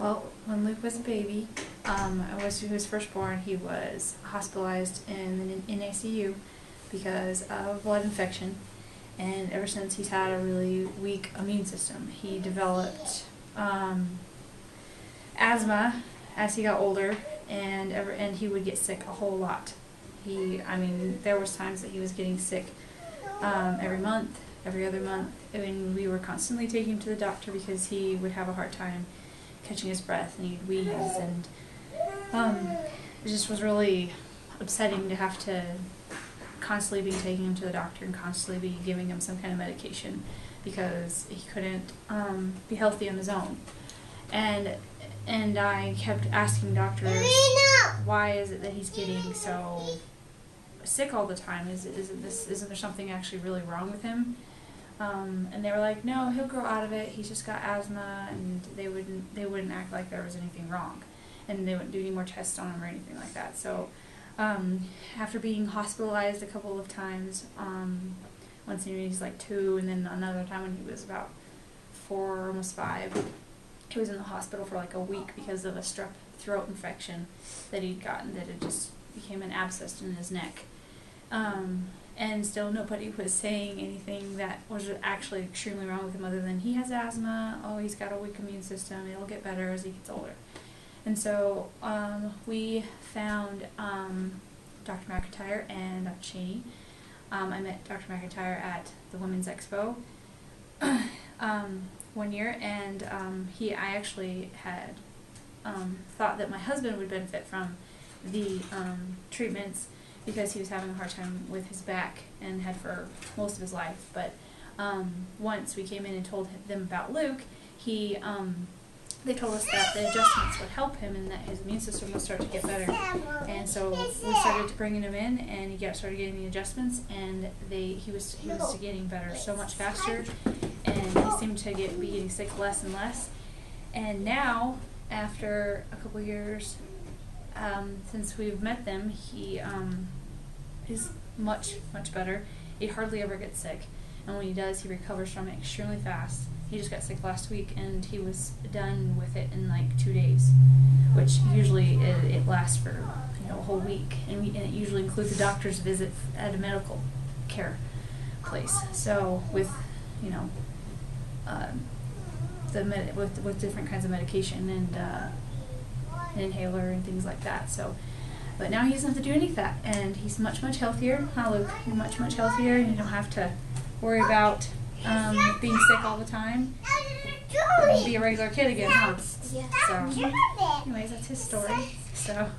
Well, when Luke was a baby, he was first born, he was hospitalized in an NICU because of blood infection. And ever since, he's had a really weak immune system. He developed asthma as he got older, and he would get sick a whole lot. There was times that he was getting sick every month, every other month. We were constantly taking him to the doctor because he would have a hard time catching his breath and he'd wheeze, and it just was really upsetting to have to constantly be taking him to the doctor and constantly be giving him some kind of medication because he couldn't be healthy on his own. And I kept asking doctors, why is it that he's getting so sick all the time? Isn't there something actually really wrong with him? And they were like, no, he'll grow out of it. He's just got asthma, and they wouldn't act like there was anything wrong, and they wouldn't do any more tests on him or anything like that. So after being hospitalized a couple of times, once when he was like 2, and then another time when he was about 4, almost 5, he was in the hospital for like a week because of a strep throat infection that he'd gotten, that it just became an abscess in his neck. And still nobody was saying anything that was actually extremely wrong with him other than he has asthma, oh, he's got a weak immune system, it'll get better as he gets older. And so we found Dr. McIntyre and Dr. Cheney. I met Dr. McIntyre at the Women's Expo one year, and I actually had thought that my husband would benefit from the treatments because he was having a hard time with his back and had for most of his life. But once we came in and told them about Luke, they told us that the adjustments would help him and that his immune system would start to get better. And so we started bringing him in, and he started getting the adjustments, and he was getting better so much faster, and he seemed to be getting sick less and less. And now, after a couple years, since we've met them, he is much better. He hardly ever gets sick, and when he does, he recovers from it extremely fast. He just got sick last week, and he was done with it in like 2 days, which usually it lasts for a whole week, and it usually includes a doctor's visit at a medical care place. So with with different kinds of medication and an inhaler and things like that. So, but now he doesn't have to do any of that, and he's much healthier. Huh, Luke? You're much healthier, and you don't have to worry about being sick all the time. And be a regular kid again, huh? Yeah. So, anyways, that's his story. So.